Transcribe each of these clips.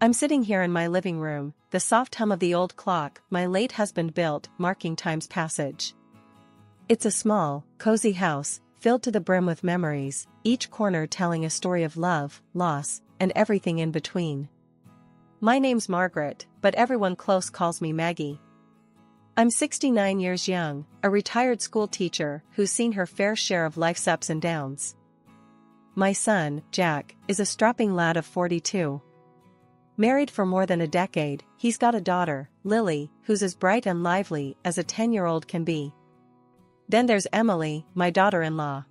I'm sitting here in my living room, the soft hum of the old clock my late husband built marking time's passage. It's a small, cozy house, filled to the brim with memories, each corner telling a story of love, loss, and everything in between. My name's Margaret, but everyone close calls me Maggie. I'm 69 years young, a retired school teacher who's seen her fair share of life's ups and downs. My son, Jack, is a strapping lad of 42. Married for more than a decade, he's got a daughter, Lily, who's as bright and lively as a 10-year-old can be. Then there's Emily, my daughter-in-law.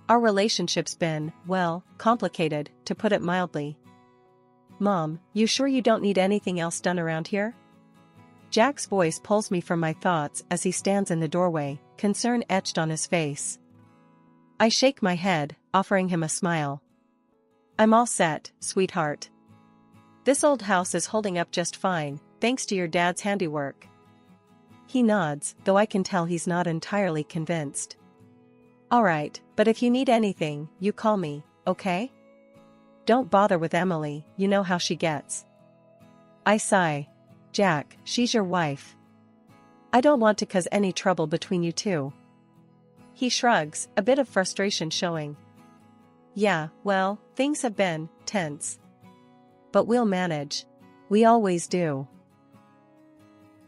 Our relationship's been, well, complicated, to put it mildly. Mom, you sure you don't need anything else done around here? Jack's voice pulls me from my thoughts as he stands in the doorway, concern etched on his face. I shake my head, offering him a smile. I'm all set, sweetheart. This old house is holding up just fine, thanks to your dad's handiwork. He nods, though I can tell he's not entirely convinced. All right, but if you need anything, you call me, okay? Don't bother with Emily, you know how she gets. I sigh. Jack, she's your wife. I don't want to cause any trouble between you two. He shrugs, a bit of frustration showing. Yeah, well, things have been tense. But we'll manage. We always do.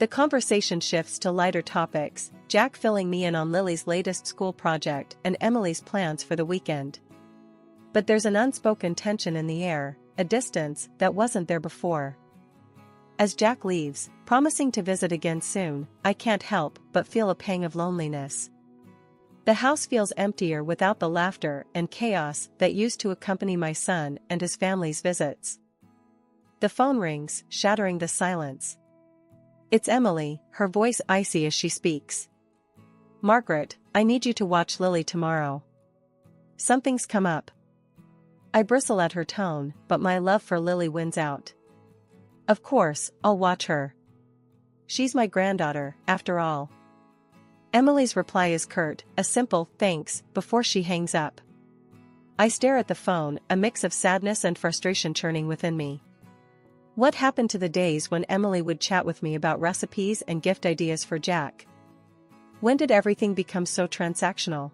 The conversation shifts to lighter topics, Jack filling me in on Lily's latest school project and Emily's plans for the weekend. But there's an unspoken tension in the air, a distance that wasn't there before. As Jack leaves, promising to visit again soon, I can't help but feel a pang of loneliness. The house feels emptier without the laughter and chaos that used to accompany my son and his family's visits. The phone rings, shattering the silence. It's Emily, her voice icy as she speaks. Margaret, I need you to watch Lily tomorrow. Something's come up. I bristle at her tone, but my love for Lily wins out. Of course, I'll watch her. She's my granddaughter, after all. Emily's reply is curt, a simple thanks, before she hangs up. I stare at the phone, a mix of sadness and frustration churning within me. What happened to the days when Emily would chat with me about recipes and gift ideas for Jack? When did everything become so transactional?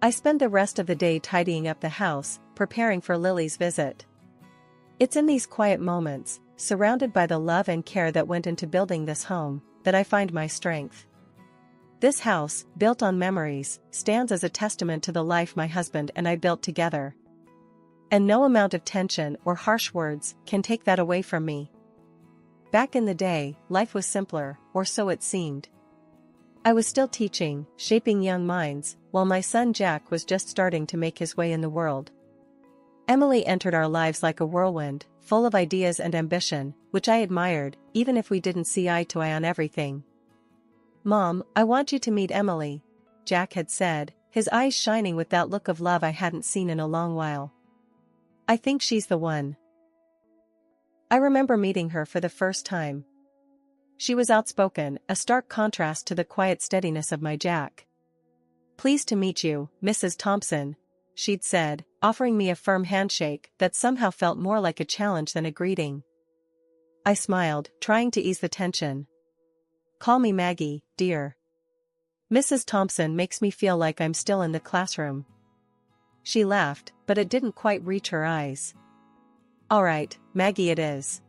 I spend the rest of the day tidying up the house, preparing for Lily's visit. It's in these quiet moments, surrounded by the love and care that went into building this home, that I find my strength. This house, built on memories, stands as a testament to the life my husband and I built together. And no amount of tension or harsh words can take that away from me. Back in the day, life was simpler, or so it seemed. I was still teaching, shaping young minds, while my son Jack was just starting to make his way in the world. Emily entered our lives like a whirlwind, full of ideas and ambition, which I admired, even if we didn't see eye to eye on everything. Mom, I want you to meet Emily, Jack had said, his eyes shining with that look of love I hadn't seen in a long while. I think she's the one. I remember meeting her for the first time. She was outspoken, a stark contrast to the quiet steadiness of my Jack. Pleased to meet you, Mrs. Thompson, she'd said, offering me a firm handshake that somehow felt more like a challenge than a greeting. I smiled, trying to ease the tension. Call me Maggie, dear. Mrs. Thompson makes me feel like I'm still in the classroom. She laughed, but it didn't quite reach her eyes. All right, Maggie it is.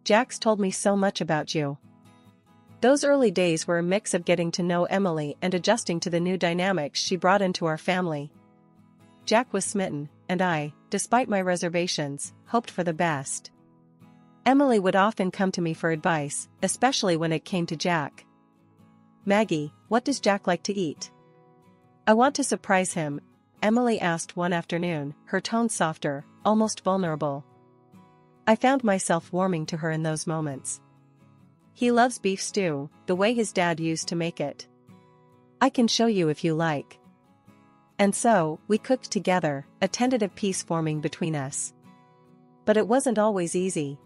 Jack's told me so much about you. Those early days were a mix of getting to know Emily and adjusting to the new dynamics she brought into our family. Jack was smitten, and I, despite my reservations, hoped for the best. Emily would often come to me for advice, especially when it came to Jack. Maggie, what does Jack like to eat? I want to surprise him, Emily asked one afternoon, her tone softer, almost vulnerable. I found myself warming to her in those moments. He loves beef stew, the way his dad used to make it. I can show you if you like. And so, we cooked together, a tentative peace forming between us. But it wasn't always easy.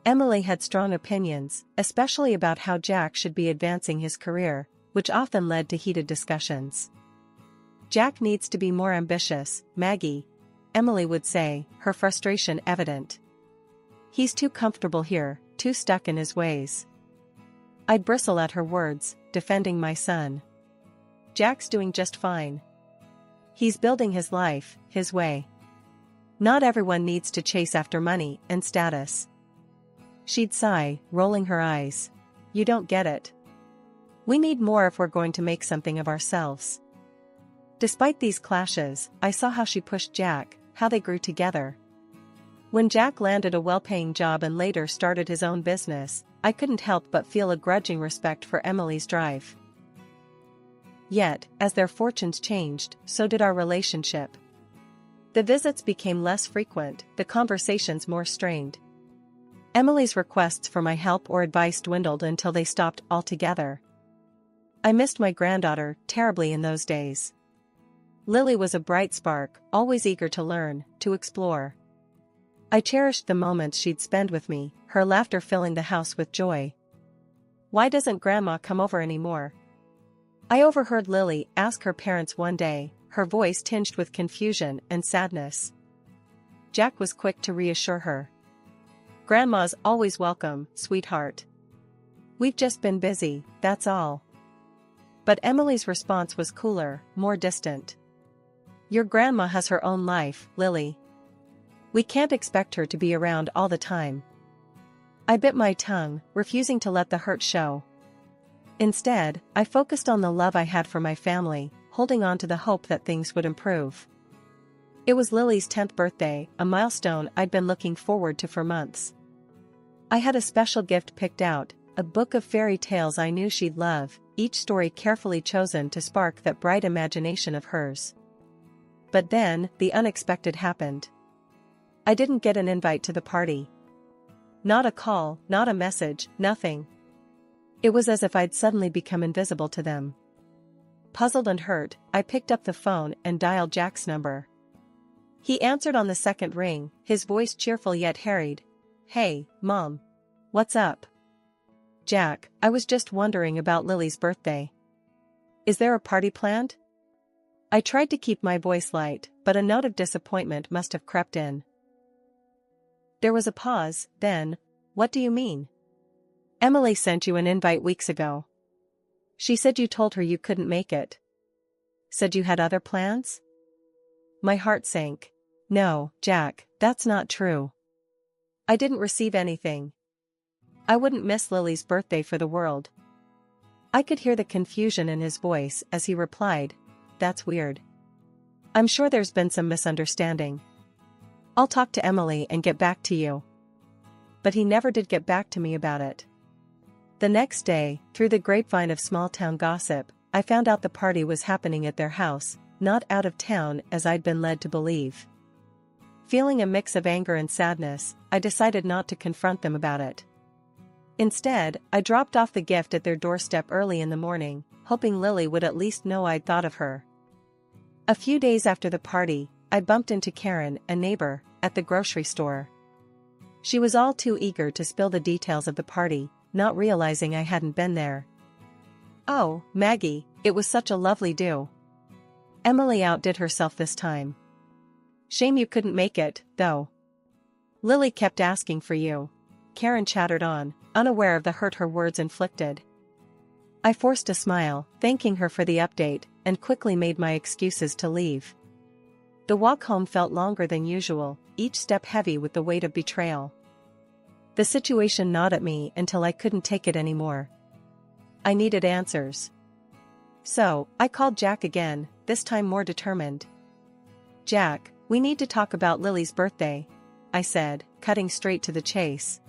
Emily had strong opinions, especially about how Jack should be advancing his career, which often led to heated discussions. Jack needs to be more ambitious, Maggie, Emily would say, her frustration evident. He's too comfortable here, too stuck in his ways. I'd bristle at her words, defending my son. Jack's doing just fine. He's building his life, his way. Not everyone needs to chase after money and status. She'd sigh, rolling her eyes. You don't get it. We need more if we're going to make something of ourselves. Despite these clashes, I saw how she pushed Jack, how they grew together. When Jack landed a well-paying job and later started his own business, I couldn't help but feel a grudging respect for Emily's drive. Yet, as their fortunes changed, so did our relationship. The visits became less frequent, the conversations more strained. Emily's requests for my help or advice dwindled until they stopped altogether. I missed my granddaughter terribly in those days. Lily was a bright spark, always eager to learn, to explore. I cherished the moments she'd spend with me, her laughter filling the house with joy. Why doesn't Grandma come over anymore? I overheard Lily ask her parents one day, her voice tinged with confusion and sadness. Jack was quick to reassure her. Grandma's always welcome, sweetheart. We've just been busy, that's all. But Emily's response was cooler, more distant. Your grandma has her own life, Lily. We can't expect her to be around all the time. I bit my tongue, refusing to let the hurt show. Instead, I focused on the love I had for my family, holding on to the hope that things would improve. It was Lily's 10th birthday, a milestone I'd been looking forward to for months. I had a special gift picked out, a book of fairy tales I knew she'd love, each story carefully chosen to spark that bright imagination of hers. But then, the unexpected happened. I didn't get an invite to the party. Not a call, not a message, nothing. It was as if I'd suddenly become invisible to them. Puzzled and hurt, I picked up the phone and dialed Jack's number. He answered on the second ring, his voice cheerful yet harried. Hey, Mom. What's up? Jack, I was just wondering about Lily's birthday. Is there a party planned? I tried to keep my voice light, but a note of disappointment must have crept in. There was a pause, then, what do you mean? Emily sent you an invite weeks ago. She said you told her you couldn't make it. Said you had other plans? My heart sank. No, Jack, that's not true. I didn't receive anything. I wouldn't miss Lily's birthday for the world. I could hear the confusion in his voice as he replied, That's weird. I'm sure there's been some misunderstanding. I'll talk to Emily and get back to you. But he never did get back to me about it. The next day, through the grapevine of small-town gossip, I found out the party was happening at their house, not out of town as I'd been led to believe. Feeling a mix of anger and sadness, I decided not to confront them about it. Instead, I dropped off the gift at their doorstep early in the morning, hoping Lily would at least know I'd thought of her. A few days after the party, I bumped into Karen, a neighbor, at the grocery store. She was all too eager to spill the details of the party, not realizing I hadn't been there. Oh, Maggie, it was such a lovely do. Emily outdid herself this time. Shame you couldn't make it, though. Lily kept asking for you. Karen chattered on, unaware of the hurt her words inflicted. I forced a smile, thanking her for the update, and quickly made my excuses to leave. The walk home felt longer than usual, each step heavy with the weight of betrayal. The situation gnawed at me until I couldn't take it anymore. I needed answers. So, I called Jack again, this time more determined. Jack, we need to talk about Lily's birthday, I said, cutting straight to the chase.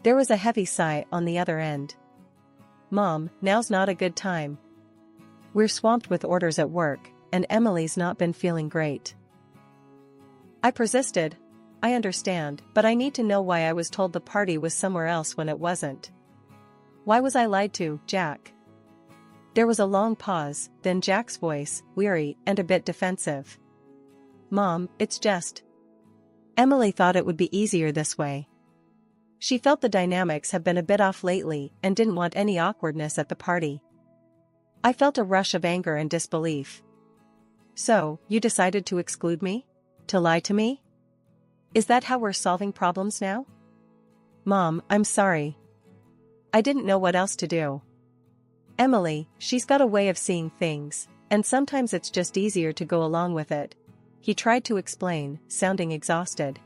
There was a heavy sigh on the other end. Mom, now's not a good time. We're swamped with orders at work, and Emily's not been feeling great. I persisted. I understand, but I need to know why I was told the party was somewhere else when it wasn't. Why was I lied to, Jack? There was a long pause, then Jack's voice, weary and a bit defensive. Mom, it's just. Emily thought it would be easier this way. She felt the dynamics have been a bit off lately and didn't want any awkwardness at the party. I felt a rush of anger and disbelief. So, you decided to exclude me? To lie to me? Is that how we're solving problems now? Mom, I'm sorry. I didn't know what else to do. Emily, she's got a way of seeing things, and sometimes it's just easier to go along with it. He tried to explain, sounding exhausted.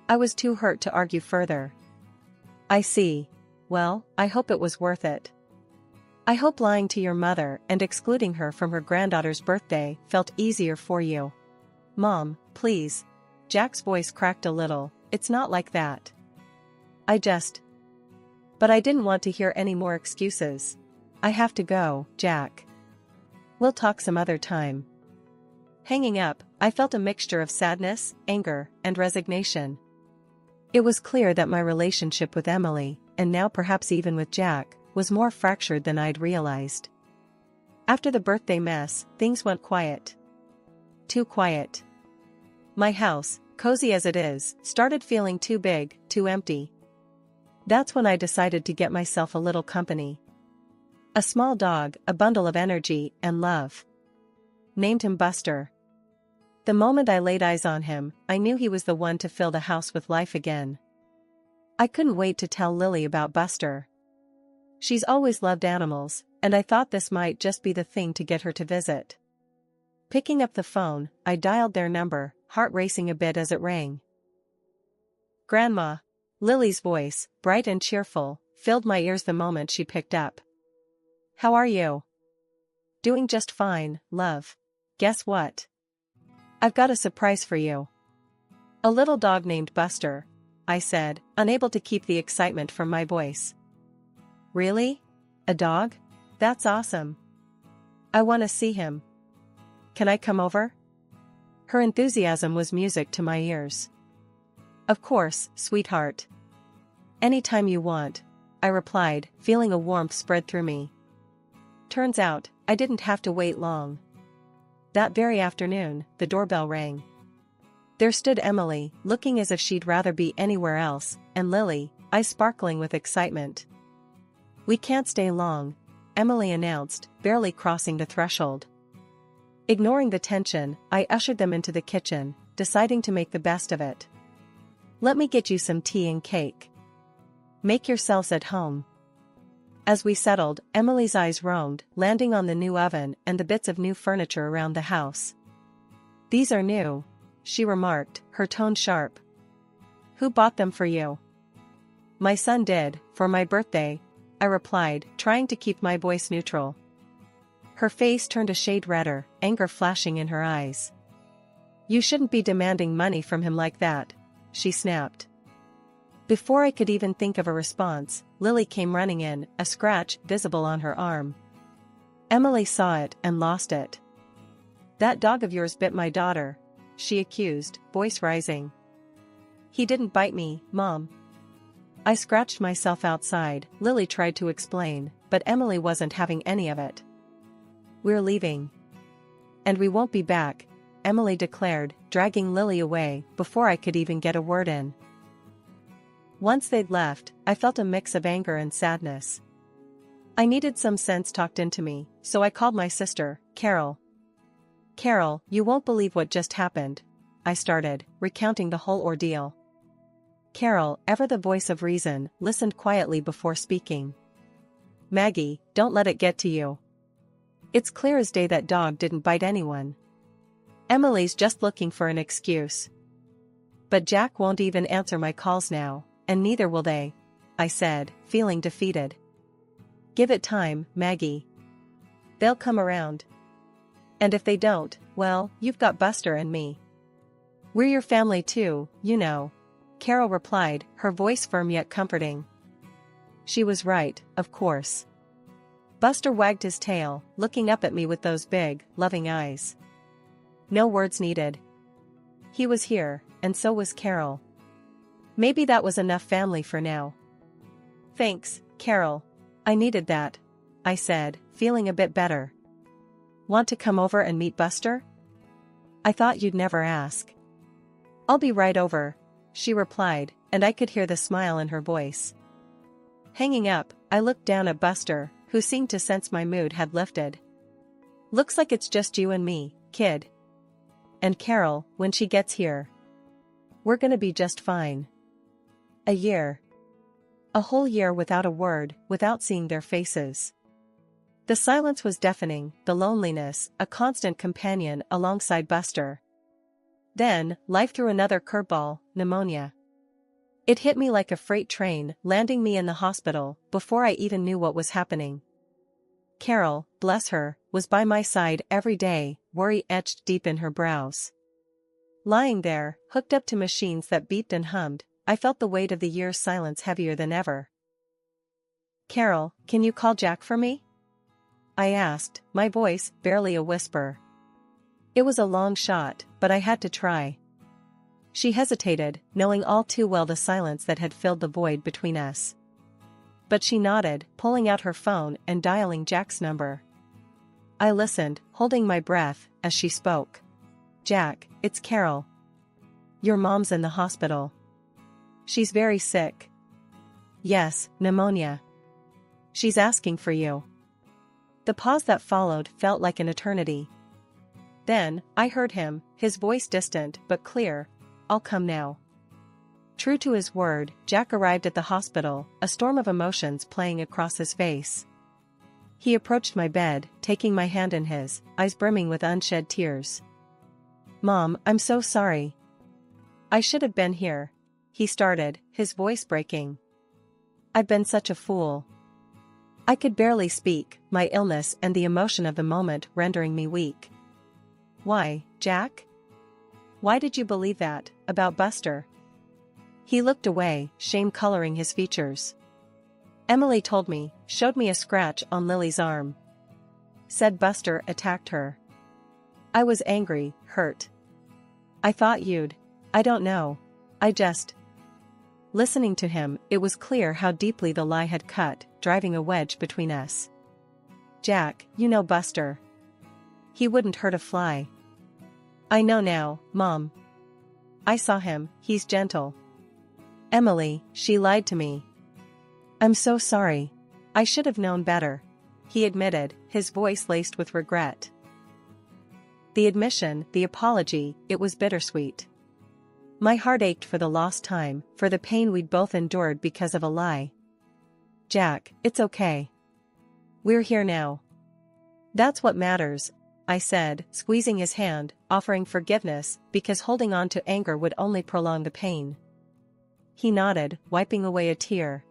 I was too hurt to argue further. I see. Well, I hope it was worth it. I hope lying to your mother and excluding her from her granddaughter's birthday felt easier for you. Mom, please. Jack's voice cracked a little. It's not like that. But I didn't want to hear any more excuses. I have to go, Jack. We'll talk some other time. Hanging up, I felt a mixture of sadness, anger, and resignation. It was clear that my relationship with Emily, and now perhaps even with Jack, was more fractured than I'd realized. After the birthday mess, things went quiet. Too quiet. My house, cozy as it is, started feeling too big, too empty. That's when I decided to get myself a little company. A small dog, a bundle of energy and love. Named him Buster. The moment I laid eyes on him, I knew he was the one to fill the house with life again. I couldn't wait to tell Lily about Buster. She's always loved animals, and I thought this might just be the thing to get her to visit. Picking up the phone, I dialed their number, heart racing a bit as it rang. Grandma. Lily's voice, bright and cheerful, filled my ears the moment she picked up. How are you? Doing just fine, love. Guess what? I've got a surprise for you. A little dog named Buster, I said, unable to keep the excitement from my voice. Really? A dog? That's awesome. I want to see him. Can I come over? Her enthusiasm was music to my ears. Of course, sweetheart. Anytime you want, I replied, feeling a warmth spread through me. Turns out, I didn't have to wait long. That very afternoon, the doorbell rang. There stood Emily, looking as if she'd rather be anywhere else, and Lily, eyes sparkling with excitement. We can't stay long, Emily announced, barely crossing the threshold. Ignoring the tension, I ushered them into the kitchen, deciding to make the best of it. Let me get you some tea and cake. Make yourselves at home. As we settled, Emily's eyes roamed, landing on the new oven and the bits of new furniture around the house. These are new, she remarked, her tone sharp. Who bought them for you? My son did, for my birthday, I replied, trying to keep my voice neutral. Her face turned a shade redder, anger flashing in her eyes. You shouldn't be demanding money from him like that, she snapped. Before I could even think of a response, Lily came running in, a scratch visible on her arm. Emily saw it and lost it. That dog of yours bit my daughter, she accused, voice rising. He didn't bite me, Mom. I scratched myself outside, Lily tried to explain, but Emily wasn't having any of it. We're leaving. And we won't be back, Emily declared, dragging Lily away before I could even get a word in. Once they'd left, I felt a mix of anger and sadness. I needed some sense talked into me, so I called my sister, Carol. Carol, you won't believe what just happened, I started, recounting the whole ordeal. Carol, ever the voice of reason, listened quietly before speaking. Maggie, don't let it get to you. It's clear as day that dog didn't bite anyone. Emily's just looking for an excuse. But Jack won't even answer my calls now, and neither will they, I said, feeling defeated. Give it time, Maggie. They'll come around. And if they don't, well, you've got Buster and me. We're your family too, you know, Carol replied, her voice firm yet comforting. She was right, of course. Buster wagged his tail, looking up at me with those big, loving eyes. No words needed. He was here, and so was Carol. Maybe that was enough family for now. Thanks, Carol. I needed that, I said, feeling a bit better. Want to come over and meet Buster? I thought you'd never ask. I'll be right over, she replied, and I could hear the smile in her voice. Hanging up, I looked down at Buster, who seemed to sense my mood had lifted. Looks like it's just you and me, kid. And Carol, when she gets here. We're gonna be just fine. A year. A whole year without a word, without seeing their faces. The silence was deafening, the loneliness, a constant companion alongside Buster. Then, life threw another curveball, pneumonia. It hit me like a freight train, landing me in the hospital, before I even knew what was happening. Carol, bless her, was by my side every day, worry etched deep in her brows. Lying there, hooked up to machines that beeped and hummed, I felt the weight of the year's silence heavier than ever. "Carol, can you call Jack for me?" I asked, my voice barely a whisper. It was a long shot, but I had to try. She hesitated, knowing all too well the silence that had filled the void between us. But she nodded, pulling out her phone and dialing Jack's number. I listened, holding my breath, as she spoke. "Jack, it's Carol. Your mom's in the hospital. She's very sick." "Yes, pneumonia. She's asking for you." The pause that followed felt like an eternity. Then, I heard him, his voice distant but clear. "I'll come now." True to his word, Jack arrived at the hospital, a storm of emotions playing across his face. He approached my bed, taking my hand in his, eyes brimming with unshed tears. "Mom, I'm so sorry. I should have been here," he started, his voice breaking. "I've been such a fool." I could barely speak, my illness and the emotion of the moment rendering me weak. "Why, Jack? Why did you believe that, about Buster?" He looked away, shame coloring his features. "Emily told me, showed me a scratch on Lily's arm. Said Buster attacked her. I was angry, hurt. I thought I don't know. I just..." Listening to him, it was clear how deeply the lie had cut, driving a wedge between us. "Jack, you know Buster. He wouldn't hurt a fly." "I know now, Mom. I saw him, he's gentle." "Emily, she lied to me." "I'm so sorry. I should have known better," he admitted, his voice laced with regret. The admission, the apology, it was bittersweet. My heart ached for the lost time, for the pain we'd both endured because of a lie. "Jack, it's okay. We're here now. That's what matters," I said, squeezing his hand, offering forgiveness, because holding on to anger would only prolong the pain. He nodded, wiping away a tear.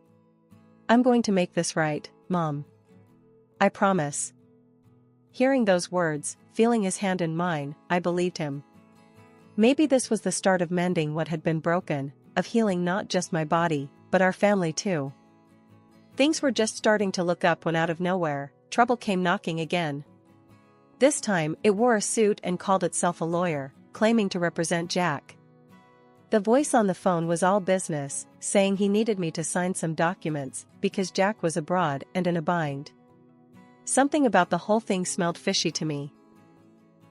"I'm going to make this right, Mom. I promise." Hearing those words, feeling his hand in mine, I believed him. Maybe this was the start of mending what had been broken, of healing not just my body, but our family too. Things were just starting to look up when out of nowhere, trouble came knocking again. This time, it wore a suit and called itself a lawyer, claiming to represent Jack. The voice on the phone was all business, saying he needed me to sign some documents, because Jack was abroad and in a bind. Something about the whole thing smelled fishy to me.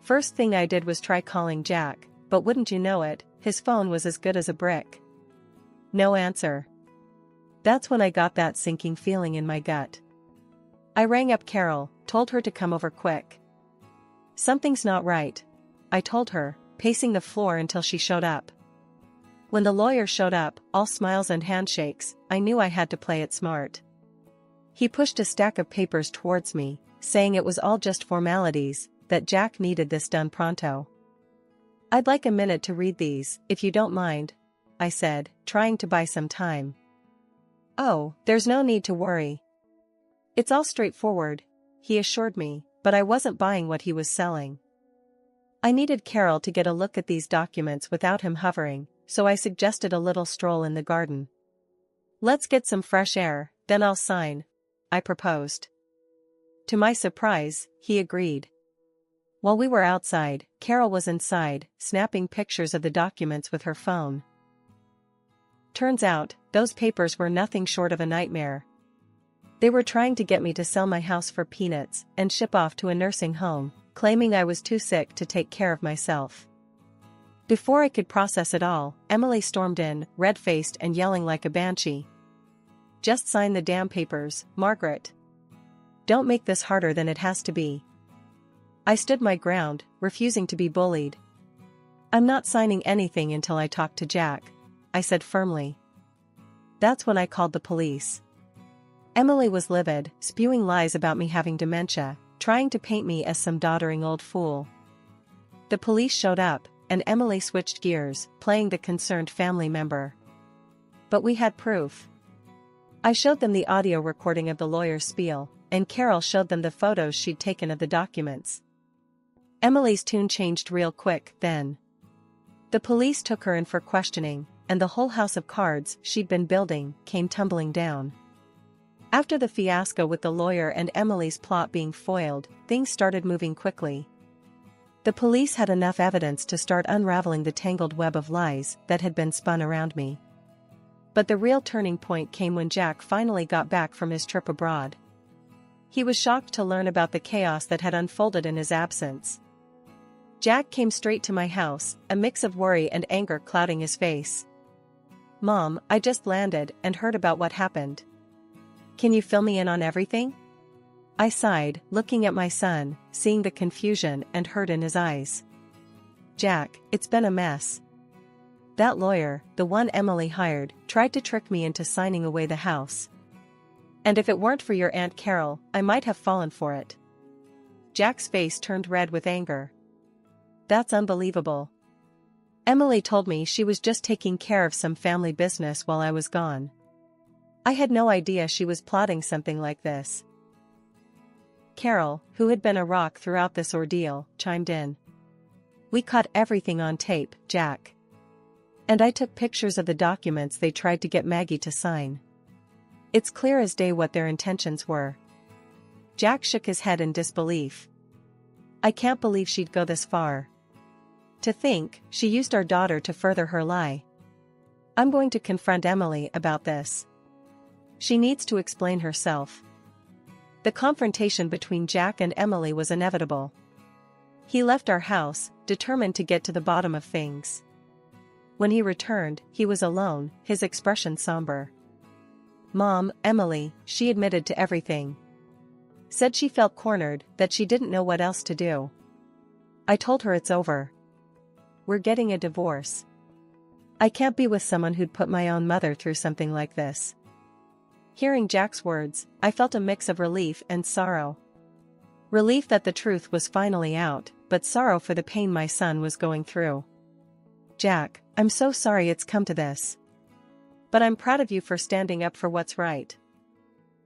First thing I did was try calling Jack, but wouldn't you know it, his phone was as good as a brick. No answer. That's when I got that sinking feeling in my gut. I rang up Carol, told her to come over quick. "Something's not right," I told her, pacing the floor until she showed up. When the lawyer showed up, all smiles and handshakes, I knew I had to play it smart. He pushed a stack of papers towards me, saying it was all just formalities, that Jack needed this done pronto. "I'd like a minute to read these, if you don't mind," I said, trying to buy some time. "Oh, there's no need to worry. It's all straightforward," he assured me, but I wasn't buying what he was selling. I needed Carol to get a look at these documents without him hovering, so I suggested a little stroll in the garden. "Let's get some fresh air, then I'll sign," I proposed. To my surprise, he agreed. While we were outside, Carol was inside, snapping pictures of the documents with her phone. Turns out, those papers were nothing short of a nightmare. They were trying to get me to sell my house for peanuts and ship off to a nursing home, claiming I was too sick to take care of myself. Before I could process it all, Emily stormed in, red-faced and yelling like a banshee. "Just sign the damn papers, Margaret. Don't make this harder than it has to be." I stood my ground, refusing to be bullied. "I'm not signing anything until I talk to Jack," I said firmly. That's when I called the police. Emily was livid, spewing lies about me having dementia, trying to paint me as some doddering old fool. The police showed up, and Emily switched gears, playing the concerned family member. But we had proof. I showed them the audio recording of the lawyer's spiel, and Carol showed them the photos she'd taken of the documents. Emily's tune changed real quick, then. The police took her in for questioning, and the whole house of cards she'd been building came tumbling down. After the fiasco with the lawyer and Emily's plot being foiled, things started moving quickly. The police had enough evidence to start unraveling the tangled web of lies that had been spun around me. But the real turning point came when Jack finally got back from his trip abroad. He was shocked to learn about the chaos that had unfolded in his absence. Jack came straight to my house, a mix of worry and anger clouding his face. "Mom, I just landed and heard about what happened. Can you fill me in on everything?" I sighed, looking at my son, seeing the confusion and hurt in his eyes. "Jack, it's been a mess. That lawyer, the one Emily hired, tried to trick me into signing away the house. And if it weren't for your Aunt Carol, I might have fallen for it." Jack's face turned red with anger. "That's unbelievable. Emily told me she was just taking care of some family business while I was gone. I had no idea she was plotting something like this." Carol, who had been a rock throughout this ordeal, chimed in. "We caught everything on tape, Jack. And I took pictures of the documents they tried to get Maggie to sign. It's clear as day what their intentions were." Jack shook his head in disbelief. "I can't believe she'd go this far. To think, she used our daughter to further her lie. I'm going to confront Emily about this. She needs to explain herself." The confrontation between Jack and Emily was inevitable. He left our house, determined to get to the bottom of things. When he returned, he was alone, his expression somber. "Mom, Emily," she admitted to everything. "Said she felt cornered, that she didn't know what else to do. I told her it's over. We're getting a divorce. I can't be with someone who'd put my own mother through something like this." Hearing Jack's words, I felt a mix of relief and sorrow. Relief that the truth was finally out, but sorrow for the pain my son was going through. "Jack, I'm so sorry it's come to this. But I'm proud of you for standing up for what's right."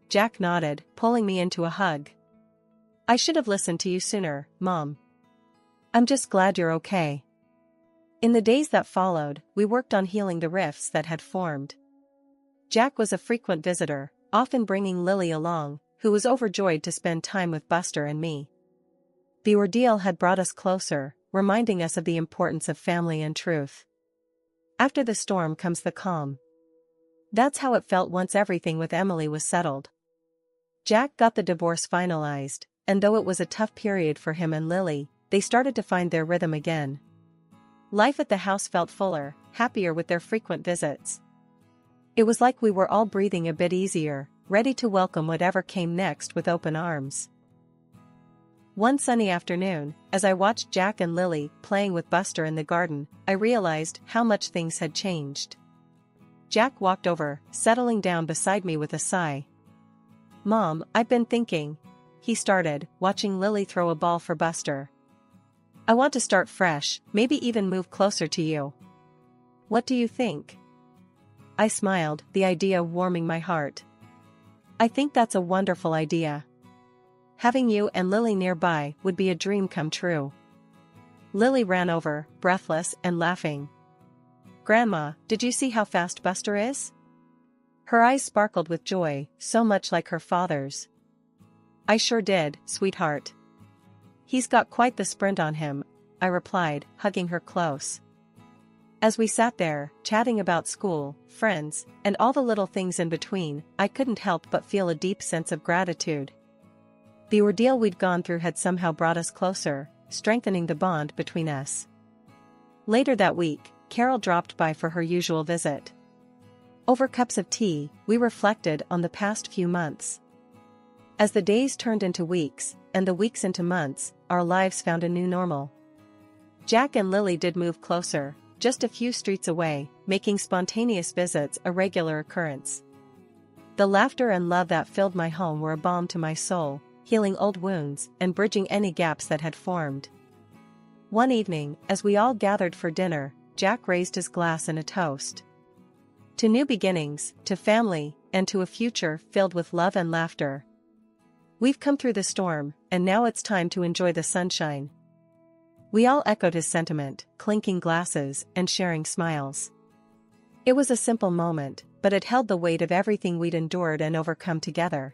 Jack nodded, pulling me into a hug. "I should have listened to you sooner, Mom. I'm just glad you're okay." In the days that followed, we worked on healing the rifts that had formed. Jack was a frequent visitor, often bringing Lily along, who was overjoyed to spend time with Buster and me. The ordeal had brought us closer, reminding us of the importance of family and truth. After the storm comes the calm. That's how it felt once everything with Emily was settled. Jack got the divorce finalized, and though it was a tough period for him and Lily, they started to find their rhythm again. Life at the house felt fuller, happier with their frequent visits. It was like we were all breathing a bit easier, ready to welcome whatever came next with open arms. One sunny afternoon, as I watched Jack and Lily playing with Buster in the garden, I realized how much things had changed. Jack walked over, settling down beside me with a sigh. "Mom, I've been thinking," he started, watching Lily throw a ball for Buster. "I want to start fresh, maybe even move closer to you. What do you think?" I smiled, the idea warming my heart. "I think that's a wonderful idea. Having you and Lily nearby would be a dream come true." Lily ran over, breathless and laughing. "Grandma, did you see how fast Buster is?" Her eyes sparkled with joy, so much like her father's. "I sure did, sweetheart. He's got quite the sprint on him," I replied, hugging her close. As we sat there, chatting about school, friends, and all the little things in between, I couldn't help but feel a deep sense of gratitude. The ordeal we'd gone through had somehow brought us closer, strengthening the bond between us. Later that week, Carol dropped by for her usual visit. Over cups of tea, we reflected on the past few months. As the days turned into weeks, and the weeks into months, our lives found a new normal. Jack and Lily did move closer, just a few streets away, making spontaneous visits a regular occurrence. The laughter and love that filled my home were a balm to my soul, healing old wounds and bridging any gaps that had formed. One evening, as we all gathered for dinner, Jack raised his glass in a toast. To new beginnings, to family, and to a future filled with love and laughter. We've come through the storm, and now it's time to enjoy the sunshine. We all echoed his sentiment, clinking glasses and sharing smiles. It was a simple moment, but it held the weight of everything we'd endured and overcome together.